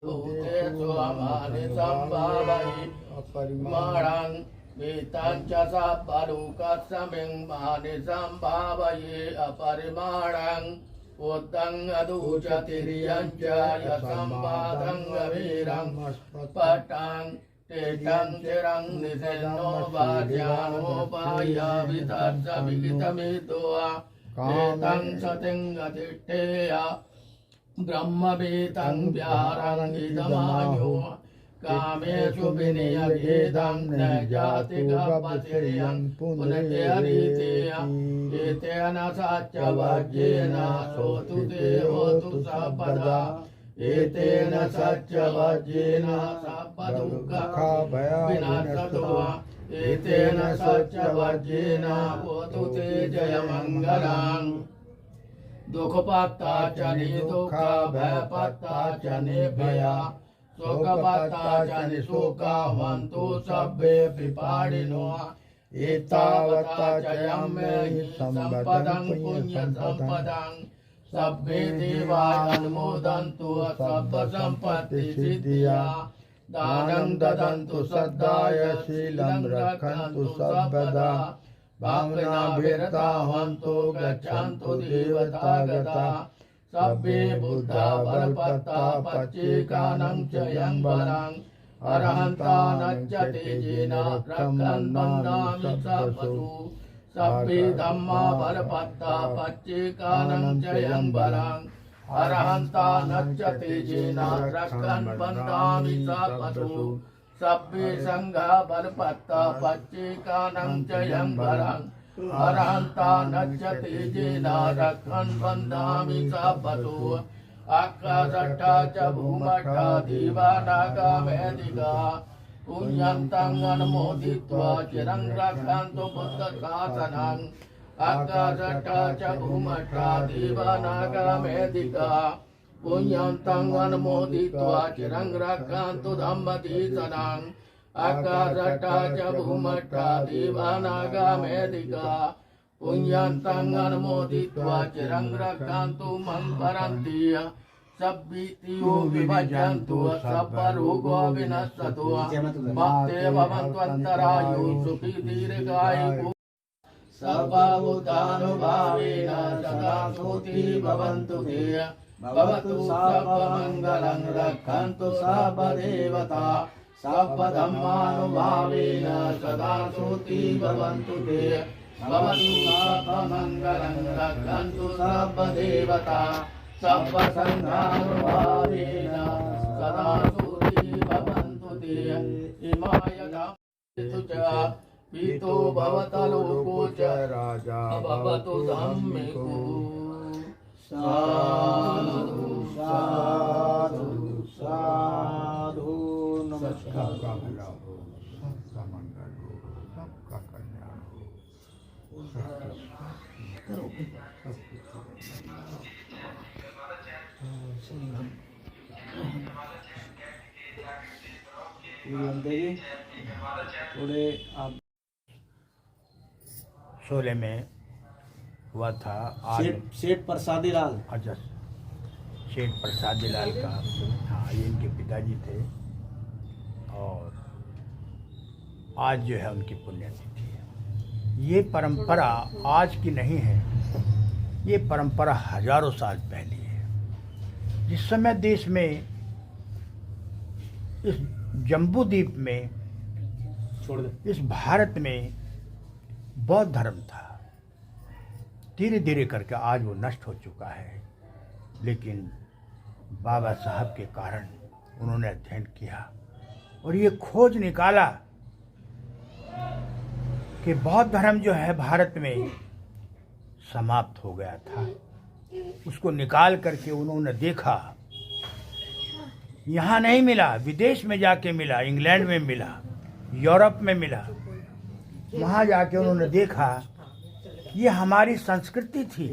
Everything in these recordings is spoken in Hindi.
भूतेषु अमानि सम्भावयि अपरिमाणं वेतं च सब्बलोकस्मिन् मानि सम्भावये अपरिमाणं उद्धं अदूचतिर्यं च यसंवादं वीरं पटं तेजं चिरं निसेनो वाज्यानो वाया वितर्सविहितमितो एतं सतिं गतिष्ठेया ब्रह्मवेदं व्यारं इदमायो कामेषु विनियगेदं न जाति गपतिर्यं पुनर्यरीतेय एतेन सत्यवाक्येन सोतु ते होतु सर्वदा एतेन सत्यवाक्येन सर्वदुःखा विनाशतो एतेन सत्यवाक्येन होतु ते जयमङ्गलम् दुख पत्ता च निदुख भय पत्ता च निर्भया शोक पत्ता च निशोका हन्तु सभ्ये विपाडिनो एतावता च यम्मे सम्पदं पुण्य सम्पदं सभ्ये देवा अनुमोदन्तु सब्ब सम्पत्ति सिद्धिया दानं ददन्तु सद्दाय शीलं रक्षन्तु सर्वदा भावनाभिरता हन्तु गच्छन्तु देवता गता सभ्ये बुद्धा बलपत्ता पच्चेकानं च यंवरं अरहन्तानं च तेजेन रक्षन् बन्धामि सर्वतो सभ्ये धम्मा बलपत्ता पच्चेकानं च यंवरं अरहन्तानं च तेजेन रक्षन् बन्धामि सर्वतो सभ्ये संघा बलपत्ता पच्चेकानं च यंवरं अरहन्तानं च तेजेन रक्षन् बन्धामि सर्वतो आकाशट्टा च भूमट्टा देवानागा वैदिका पुण्यन्तं अनुमोदित्वा चिरं रक्षन्तु बुद्धशासनं आकाशट्टा च भूमट्टा देवानागा वैदिका पुण्यन्तं अनुमोदित्वा चिरं रक्षन्तु धम्मदेशनं आकाशट्टा च भूमट्टा देवानागा वैदिका पुण्यन्तं अनुमोदित्वा चिरं रक्षन्तु मम परन्ति सब्बीतियो विभजन्तु सर्वरोगो विनश्यतु मत्ते भवन्त्वन्तरायु सुखी दीर्घायु सर्वभूतानुभावेन सदा सुखी भवन्तु ते भवतु सर्वमङ्गलं रक्षन्तु सर्वदेवता सर्वधर्मानुभावेन सदा सुखी भवन्तु ते भवतु सर्वमङ्गलं रक्षन्तु सर्वदेवता सर्वसङ्घानुभावेन सदा सुखी भवन्तु ते इमाय धामस्तु च पीतो भवतलोको च राजा भवतु धम्मिको साधु साधु साधु नमस्कार। सबका भला हो, सबका मंगल हो, सबका कल्याण हो, थोड़े आप 16 में हुआ था आज सेठ प्रसादी लाल। अच्छा, सेठ प्रसादी लाल का, हाँ, ये इनके पिताजी थे और आज जो है उनकी पुण्यतिथि है। ये परंपरा आज की नहीं है, ये परंपरा हजारों साल पहले है। जिस समय देश में इस जम्बू द्वीप में, इस भारत में बौद्ध धर्म था, धीरे धीरे करके आज वो नष्ट हो चुका है। लेकिन बाबा साहब के कारण उन्होंने अध्ययन किया और ये खोज निकाला कि बौद्ध धर्म जो है भारत में समाप्त हो गया था। उसको निकाल करके उन्होंने देखा, यहाँ नहीं मिला, विदेश में जाके मिला, इंग्लैंड में मिला, यूरोप में मिला। वहाँ जाके उन्होंने देखा ये हमारी संस्कृति थी।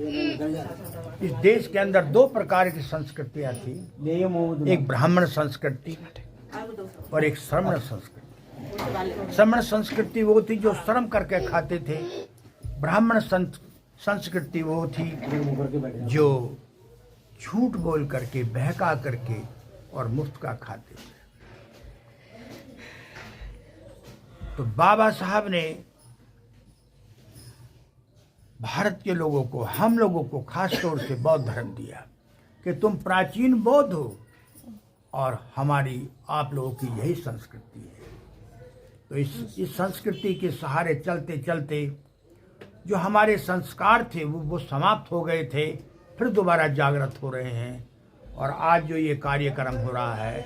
इस देश के अंदर दो प्रकार की संस्कृतियाँ थी, एक ब्राह्मण संस्कृति और एक श्रमण संस्कृति। श्रमण संस्कृति वो थी जो श्रम करके खाते थे, ब्राह्मण संस्कृति वो थी जो झूठ बोल करके, बहका करके और मुफ्त का खाते थे। तो बाबा साहब ने भारत के लोगों को, हम लोगों को खास तौर से बौद्ध धर्म दिया कि तुम प्राचीन बौद्ध हो और हमारी आप लोगों की यही संस्कृति है। तो इस संस्कृति के सहारे चलते चलते जो हमारे संस्कार थे वो समाप्त हो गए थे, फिर दोबारा जागृत हो रहे हैं। और आज जो ये कार्यक्रम हो रहा है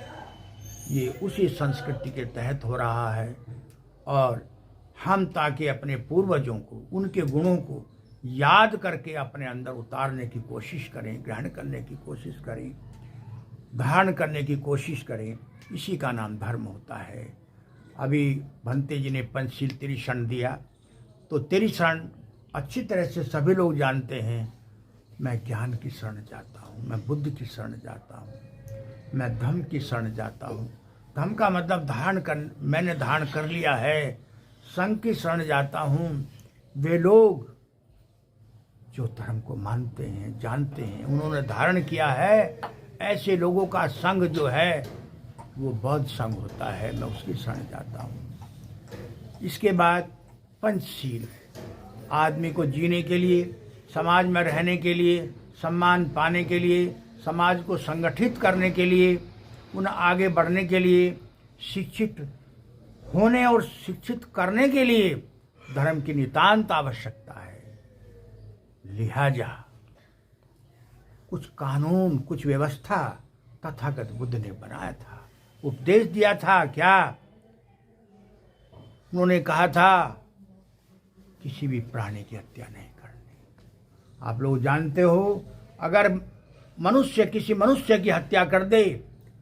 ये उसी संस्कृति के तहत हो रहा है। और हम ताकि अपने पूर्वजों को, उनके गुणों को याद करके अपने अंदर उतारने की कोशिश करें, ग्रहण करने की कोशिश करें, धारण करने की कोशिश करें, इसी का नाम धर्म होता है। अभी भंते जी ने पंचशील त्रिशरण दिया, तो त्रिशरण अच्छी तरह से सभी लोग जानते हैं। मैं ज्ञान की शरण जाता हूँ, मैं बुद्ध की शरण जाता हूँ, मैं धम्म की शरण जाता हूँ। धम्म का मतलब मैंने धारण कर लिया है। संघ की शरण जाता हूँ। वे लोग जो धर्म को मानते हैं, जानते हैं, उन्होंने धारण किया है, ऐसे लोगों का संघ जो है वो बौद्ध संघ होता है। मैं उसकी शरण जाता हूँ। इसके बाद पंचशील, आदमी को जीने के लिए, समाज में रहने के लिए, सम्मान पाने के लिए, समाज को संगठित करने के लिए, उन्हें आगे बढ़ने के लिए, शिक्षित होने और शिक्षित करने के लिए धर्म की नितांत आवश्यकता है। लिहाजा कुछ कानून, कुछ व्यवस्था तथागत बुद्ध ने बनाया था, उपदेश दिया था। क्या उन्होंने कहा था? किसी भी प्राणी की हत्या नहीं करनी। आप लोग जानते हो, अगर मनुष्य किसी मनुष्य की हत्या कर दे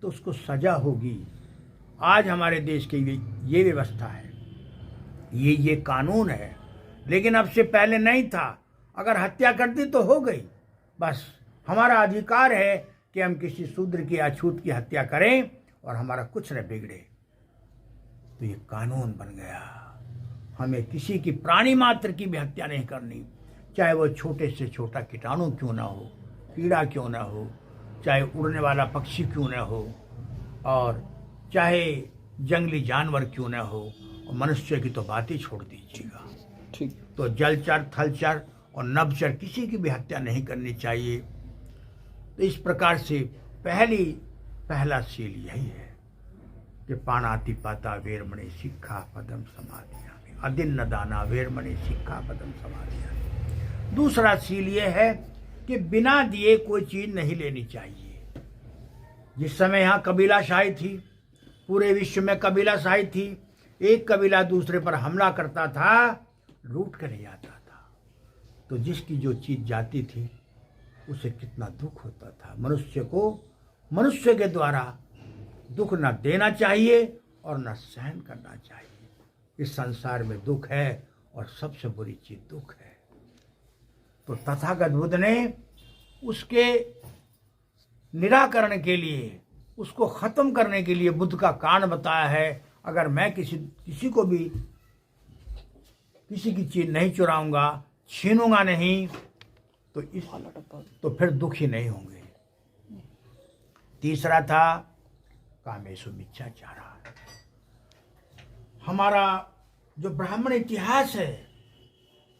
तो उसको सजा होगी। आज हमारे देश की ये व्यवस्था है, ये कानून है, लेकिन अब से पहले नहीं था। अगर हत्या कर दी तो हो गई, बस हमारा अधिकार है कि हम किसी शूद्र की, अछूत की हत्या करें और हमारा कुछ न बिगड़े। तो ये कानून बन गया। हमें किसी की, प्राणी मात्र की भी हत्या नहीं करनी, चाहे वो छोटे से छोटा कीटाणु क्यों ना हो, कीड़ा क्यों ना हो, चाहे उड़ने वाला पक्षी क्यों ना हो, और चाहे जंगली जानवर क्यों ना हो। और मनुष्य की तो बात ही छोड़ दीजिएगा। ठीक। तो जलचर, थलचर और नभचर किसी की भी हत्या नहीं करनी चाहिए। तो इस प्रकार से पहला शील यही है कि पाणाति पाता वेरमणि शिक्षा पदम समाधियामि, अदिन्न दाना वेरमणि शिक्षा पदम समाधियामि। दूसरा शील यह है कि बिना दिए कोई चीज नहीं लेनी चाहिए। जिस समय यहाँ कबीलाशाही थी, पूरे विश्व में कबीलाशाही थी, एक कबीला दूसरे पर हमला करता था, लूट कर ले आता था, तो जिसकी जो चीज जाती थी उसे कितना दुख होता था। मनुष्य को मनुष्य के द्वारा दुख न देना चाहिए और न सहन करना चाहिए। इस संसार में दुख है और सबसे बुरी चीज दुख है। तो तथागत बुद्ध ने उसके निराकरण के लिए, उसको खत्म करने के लिए बुद्ध का कारण बताया है। अगर मैं किसी को भी किसी की चीज नहीं चुराऊंगा, छीनूंगा नहीं, तो फिर दुखी नहीं होंगे। तीसरा था कामेषु मिच्छाचारा। हमारा जो ब्राह्मण इतिहास है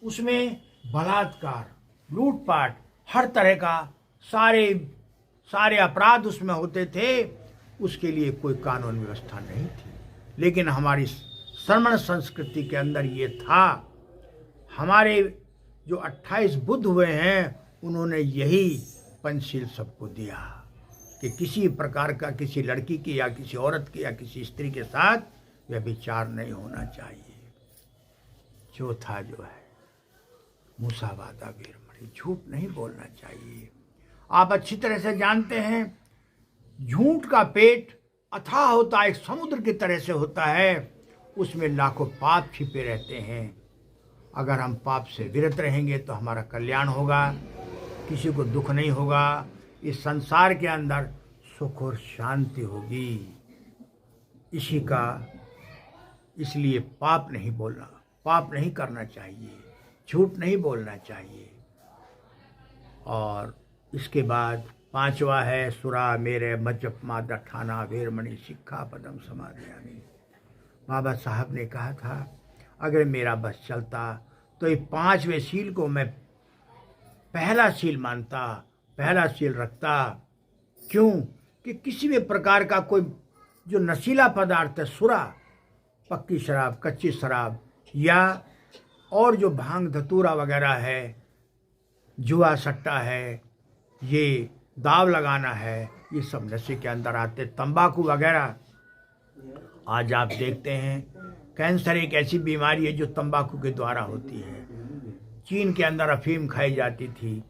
उसमें बलात्कार, लूटपाट, हर तरह का सारे अपराध उसमें होते थे। उसके लिए कोई कानून व्यवस्था नहीं थी, लेकिन हमारी श्रमण संस्कृति के अंदर ये था। हमारे जो 28 बुद्ध हुए हैं उन्होंने यही पंचशील सबको दिया कि किसी प्रकार का किसी लड़की की या किसी औरत की या किसी स्त्री के साथ व्यभिचार नहीं होना चाहिए। चौथा जो है मुसावादा वीरमणि, झूठ नहीं बोलना चाहिए। आप अच्छी तरह से जानते हैं झूठ का पेट अथाह होता है, एक समुद्र की तरह से होता है, उसमें लाखों पाप छिपे रहते हैं। अगर हम पाप से विरत रहेंगे तो हमारा कल्याण होगा, किसी को दुख नहीं होगा, इस संसार के अंदर सुख और शांति होगी। इसलिए पाप नहीं बोलना, पाप नहीं करना चाहिए, झूठ नहीं बोलना चाहिए। और इसके बाद पांचवा है सुरा मेरे मज्जप मादा ठाना वीरमणि शिक्षा पदम समाधियामी। बाबा साहब ने कहा था अगर मेरा बस चलता तो ये 5वें शील को मैं पहला शील मानता, पहला शील रखता। क्यों कि किसी भी प्रकार का कोई जो नशीला पदार्थ है, सुरा, पक्की शराब, कच्ची शराब या और जो भांग धतूरा वगैरह है, जुआ सट्टा है, ये दाव लगाना है, ये सब नशे के अंदर आते। तंबाकू वगैरह, आज आप देखते हैं कैंसर एक ऐसी बीमारी है जो तंबाकू के द्वारा होती है। चीन के अंदर अफीम खाई जाती थी,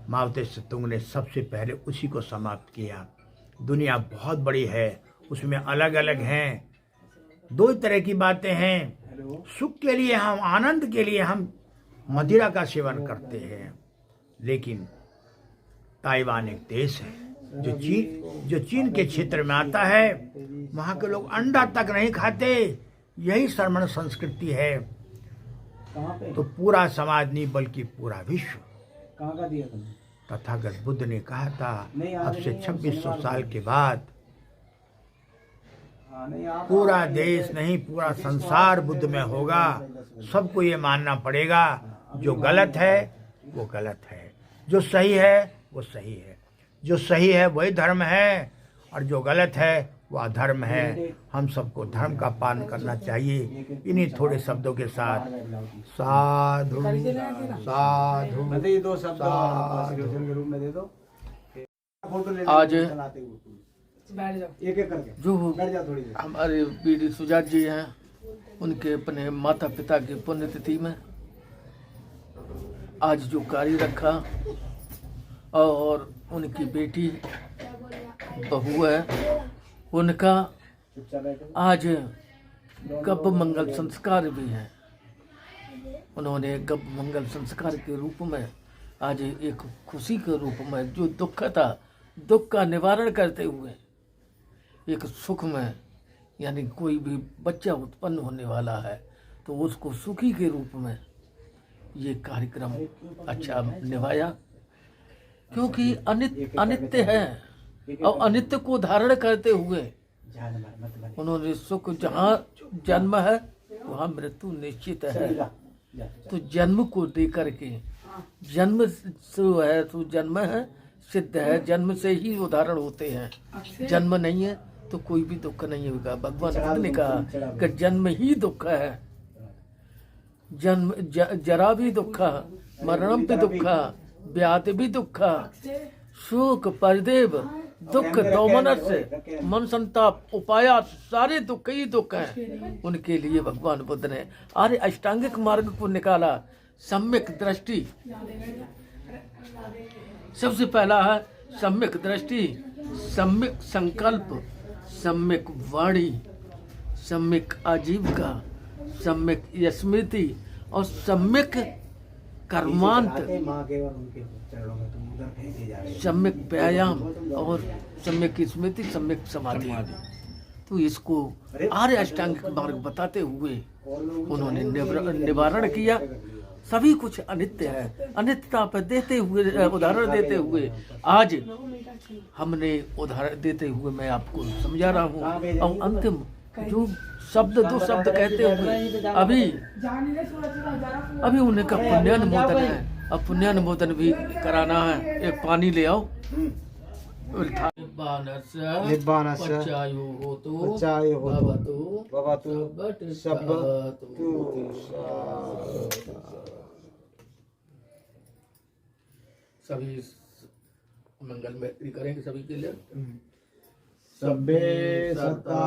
माओ त्से तुंग ने सबसे पहले उसी को समाप्त किया। दुनिया बहुत बड़ी है, उसमें अलग अलग हैं, दो तरह की बातें हैं। सुख के लिए हम, आनंद के लिए हम मदिरा का सेवन करते हैं, लेकिन ताइवान एक देश है जो चीन के क्षेत्र में आता है, वहाँ के लोग अंडा तक नहीं खाते। यही श्रमण संस्कृति है। तो पूरा समाज नहीं बल्कि पूरा विश्व। कहाँ का दिया तुमने? तथागत बुद्ध ने कहा था अब से 2600 साल के बाद पूरा देश नहीं पूरा संसार बुद्ध में होगा। सबको ये मानना पड़ेगा जो गलत है वो गलत है, जो सही है वो सही है, जो सही है वही धर्म है और जो गलत है वो अधर्म है। हम सबको धर्म का पालन करना चाहिए। इन्हीं थोड़े शब्दों के साथ साधु साधु ये दो शब्द के रूप में दे दो। आज एक एक करके जो बैठ जा थोड़ी देर। हमारे बीडी सुजात जी हैं, उनके अपने माता पिता की पुण्यतिथि में आज जो कार्य रखा और उनकी बेटी बहू है, उनका आज गब्ब मंगल संस्कार भी है। उन्होंने गब्ब मंगल संस्कार के रूप में आज एक खुशी के रूप में जो दुख था, दुख का निवारण करते हुए एक सुख में, यानी कोई भी बच्चा उत्पन्न होने वाला है तो उसको सुखी के रूप में ये कार्यक्रम अच्छा निभाया। क्योंकि अनित्य है और अनित्य को धारण करते हुए उन्होंने सुख, जहाँ जन्म है वहाँ मृत्यु निश्चित है। तो जन्म को दे करके, जन्म जो है तो जन्म है, सिद्ध है, जन्म से ही उदाहरण होते हैं। जन्म नहीं है तो कोई भी दुख नहीं होगा। भगवान बुद्ध ने कहा कि जन्म ही दुख है, जन्म जरा भी दुख, मरणम भी दुख, व्याधि भी दुख, शोक परिदेव दुख दौमनस्य मन संताप उपाया, सारे दुख ही दुख हैं। उनके लिए भगवान बुद्ध ने आर्य अष्टांगिक मार्ग को निकाला। सम्यक दृष्टि सबसे पहला है, सम्यक दृष्टि, सम्यक संकल्प, सम्यक वाणी, सम्यक आजीविका, सम्यक स्मृति और सम्यक कर्मांत, सम्यक व्यायाम और सम्यक स्मृति, सम्यक समाधि। तो इसको आर्य अष्टांगिक मार्ग बताते हुए उन्होंने निवारण किया। सभी कुछ अनित्य है, अनित्यता पर देते हुए, उदाहरण देते हुए आज हमने उदाहरण देते हुए मैं आपको समझा रहा हूँ। और अंतिम जो शब्द, दो शब्द कहते हुए अभी उनका पुण्यानुमोदन है। अब पुण्यानुमोदन भी कराना है। एक पानी ले आओ। सभी मंगल में करेंगे सभी के लिए। सब्बे सत्ता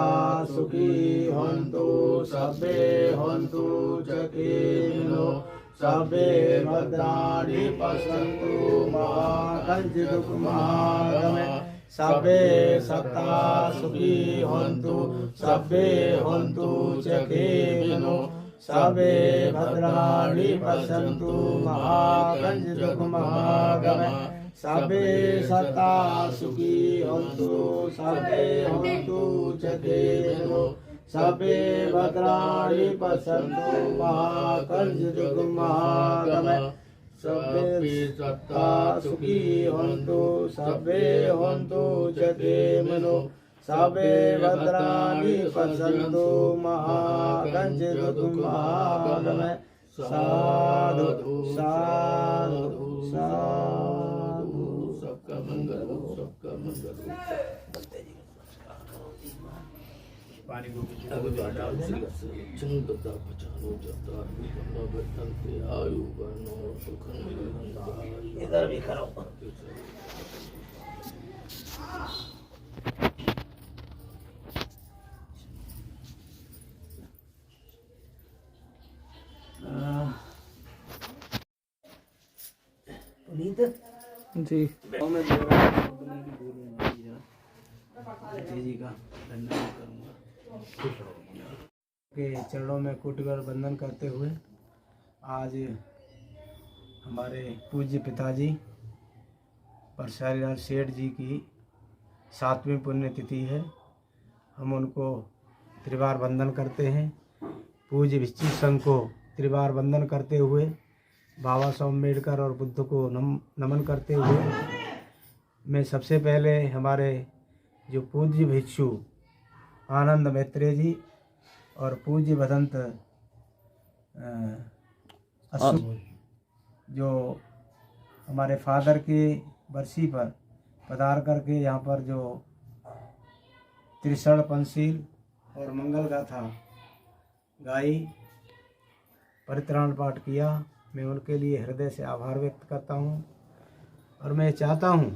सुखी हन्तु, सब्बे हन्तु चकेमिनो, सब्बे भद्राणि पश्यन्तु मा कञ्चित् महागमे। सब्बे सत्ता सुखी हन्तु, सब्बे हन्तु चकेमिनो, सब्बे भद्राणि पश्यन्तु मा कञ्चित् महागमे। सब्बे सत्ता सुखी हन्तु, सब्बे हन्तु चकेमिनो, सब्बे भद्राणि पश्यन्तु मा कञ्चित् महागमे। सब्बे सत्ता सुखी हन्तु सब्बे हन्तु च केमिनो सब्बे भद्राणि पश्यन्तु मा कञ्चित् महागमः साधु साधु साधु। सबका मंगल हो, सबका मंगल हो। पानी को इधर भी करो। पुनीत जी जी का धन्यवाद करूँगा के चरणों में कोटिकर वंदन करते हुए आज हमारे पूज्य पिताजी परसारीलाल सेठ जी की 7वीं पुण्यतिथि है। हम उनको त्रिवार वंदन करते हैं। पूज्य विश्चित संघ को त्रिवार वंदन करते हुए बाबा साहब अम्बेडकर और बुद्ध को नमन करते हुए मैं सबसे पहले हमारे जो पूज्य भिक्षु आनंद मैत्रेय जी और पूज्य भदंत जो हमारे फादर के बरसी पर पधार करके यहाँ पर जो त्रिशर्ण पंचशील और मंगल गाथा गाई, परित्राण पाठ किया, मैं उनके लिए हृदय से आभार व्यक्त करता हूँ। और मैं चाहता हूँ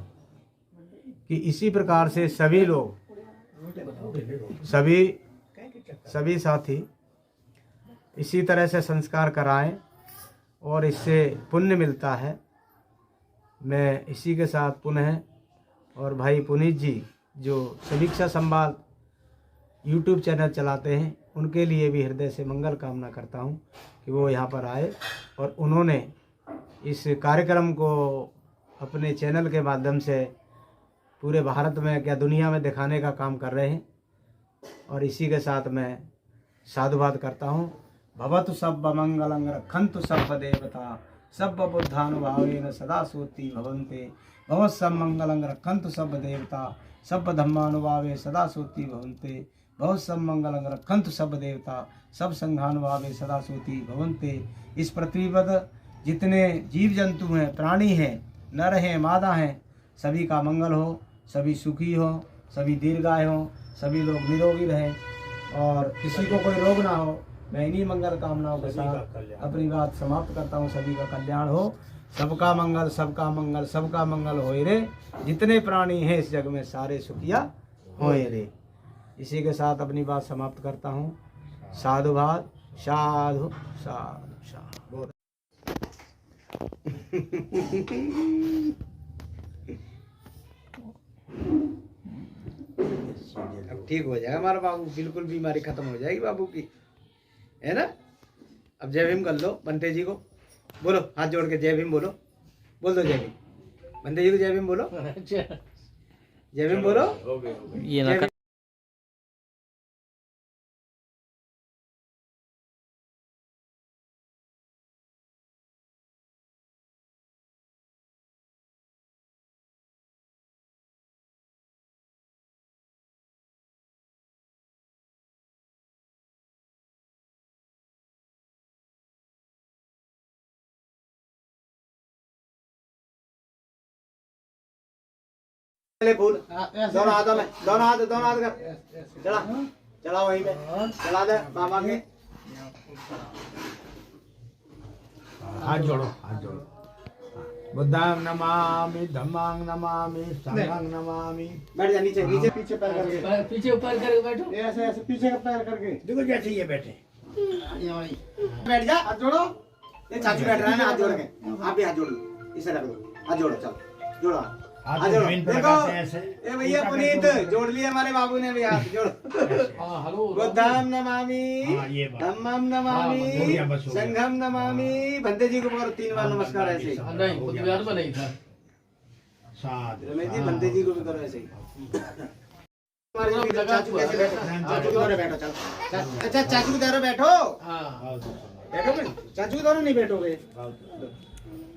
कि इसी प्रकार से सभी लोग सभी साथी इसी तरह से संस्कार कराएं और इससे पुण्य मिलता है। मैं इसी के साथ पुनः और भाई पुनीत जी जो समीक्षा संवाद यूट्यूब चैनल चलाते हैं उनके लिए भी हृदय से मंगल कामना करता हूं कि वो यहाँ पर आए और उन्होंने इस कार्यक्रम को अपने चैनल के माध्यम से पूरे भारत में क्या दुनिया में दिखाने का काम कर रहे हैं। और इसी के साथ मैं साधुवाद करता हूँ। भवतु सब मंगलं रक्षन्तु सब देवता सब बुद्धानुभावेन सदा सोति भवन्ते। भवत् सब मंगलं रक्षन्तु सब देवता सब धम्मानुभावे सदा सोति भवन्ते। भवत् सब मंगलं रक्षन्तु सब देवता सब संघानुभावे सदा सोति भवन्ते। इस पृथ्वी पर जितने जीव जंतु हैं, प्राणी हैं, नर हैं, मादा हैं, सभी का मंगल हो, सभी सुखी हो, सभी दीर्घायु हो, सभी लोग निरोगी रहें और किसी को कोई रोग ना हो। मैं इन्हीं मंगल कामनाओं के साथ अपनी बात समाप्त करता हूँ। सभी का कल्याण हो, सबका मंगल, सबका मंगल, सबका मंगल होए रे। जितने प्राणी हैं इस जग में सारे सुखिया होए रे। इसी के साथ अपनी बात समाप्त करता हूँ। साधुवाद, साधु साधु साधु। अब ठीक हो जाएगा हमारा बाबू, बिल्कुल बीमारी खत्म हो जाएगी बाबू की, है ना। अब जय भीम कर लो बंटे जी को, बोलो हाथ जोड़ के जय भीम बोलो, बोल दो जय भीम। बंटे जी को जय भीम बोलो, जय भीम बोलो। ये ना पहले बोल, दोनों हाथों में, दोनों हाथ कर, चला चला वहीं पे चला दे बाबा के। हाथ जोड़ो, हाथ जोड़ो। बुद्धां नमामि, धम्मां नमामि, संघं नमामि। बैठ जा नीचे, नीचे पीछे पैर करके, पीछे ऊपर करके बैठो। ऐसे ऐसे पीछे का पैर करके देखो जैसे ये बैठे, बैठ जा, हाथ जोड़ो। ये चाचू बैठ रहा है ना, हाथ जोड़ के आप भी हाथ जोड़ लो, इसे रख दो, हाथ जोड़ो, चलो जोड़ो हाथ जमीन पे लगाते हैं ऐसे। ए भैया पुनीत जोड़ लिए हमारे बाबू ने भी हाथ जोड़। बुद्धां नमामि, धम्मां नमामि, संघं नमामि। बंदे जी को करो 3 बार नमस्कार ऐसे ही। नहीं बुधवार में नहीं था। साधु रमेश जी बंदे जी को भी करो ऐसे ही। चाचू कैसे बैठो, चाचू की तरह बैठो, चलो अच्छा चाचू की तरह बैठो। हाँ बैठोगे चाचू की तरह नहीं बैठोगे,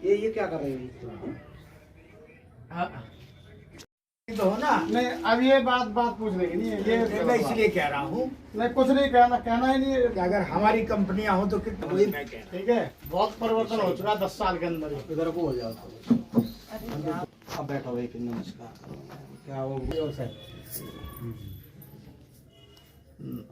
ये क्या कर रहे हो? तो हो ना, नहीं, अब ये बात पूछने की नहीं है, ये मैं इसलिए कह रहा हूँ नहीं, कुछ नहीं कहना ही नहीं है। कि अगर हमारी कंपनियां हो तो कितना मैं कह रहा हूँ। ठीक है, बहुत परिवर्तन हो चुका 10 साल के अंदर। इधर को हो जाओ तो अब बैठो भाई, नमस्कार। क्या हो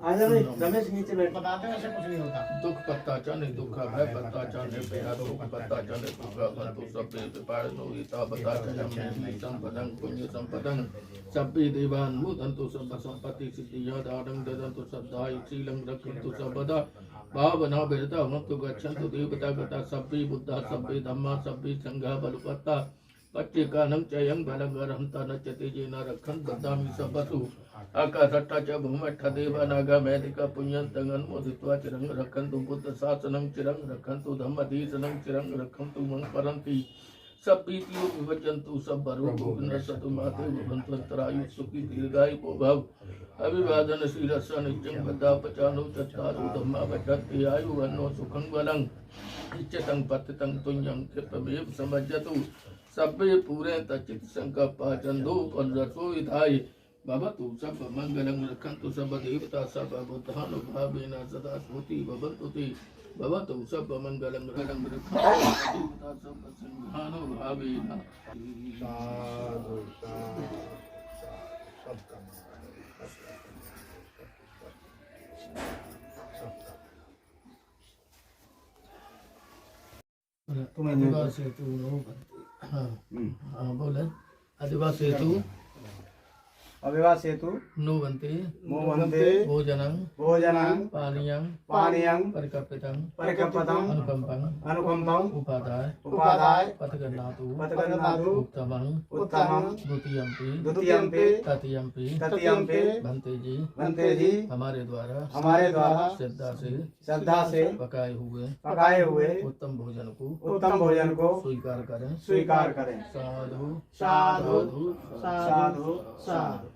आ जाओ भाई, रमेश नीचे बैठ। बताते हैं ऐसे कुछ नहीं होता। दुख पत्ता चाने दुख भय पत्ता चाने पेरा दुख पत्ता चाने दुख बंधु सब विपार नो ईता बता चलम संपदं पुण्य संपदं सब्बे देवान मुदंतु सब संपत्ति सिद्धि यदारं ददंतु सद्धाय शीलं रक्षन्तु सबदा भावना विरता मत्तु गच्छन्तु देवता गता सब्बे बुद्धा सब्बे धम्मा सब्बे संघा बलपत्ता पच्चिकानं चयं बलगरहंता न चतेजेन रक्षन् ददामि सबतु आकाशट्टा च भूमट्ठ देवानागा वैदिका पुण्यन्तं अनुमोदित्वा चिरं रक्षन्तु बुद्ध शासनं चिरं रक्षन्तु धम्मदेशनं चिरं रक्षन्तु मं परन्ति सब्बीतियो विभजन्तु सब्बरो गोविन्दसतु माते भवन्तरायु सुखी दीर्घायु भव अभिवादन शीरस्य नित्यं बद्धापचानो चत्तारो धम्मा वचन्ति आयु वन्नो सुखं बलं इच्छतं पतितं तुल्यं क्षिप्रमेव समज्जतु सब्बे पूरे तचित संकल्पा चंदो परसो विधाय भवतु सब मंगलं रक्षन्तु सब देवता सब बुद्धानुभावेन सदा स्मृति भवन्तु ते भवतु सब मंगलं रक्षन्तु देवता सब सिंहानुभावेन। साधु आदिवासी हेतु हाँ बोले आदिवासी हेतु अविवास हेतु नो बनते मोहन्ते भोजनं भोजनं पानीयं पानीयं परिकल्पितं परिकल्पितं अनुकंपं अनुकंपं उपादाय उपादाय पथगन्नातु उत्तमं द्वितीयम्पि तृतीयम्पि भन्ते जी हमारे द्वारा श्रद्धा से पकाए हुए उत्तम भोजन को स्वीकार करें। साधु साधु साधु साधु।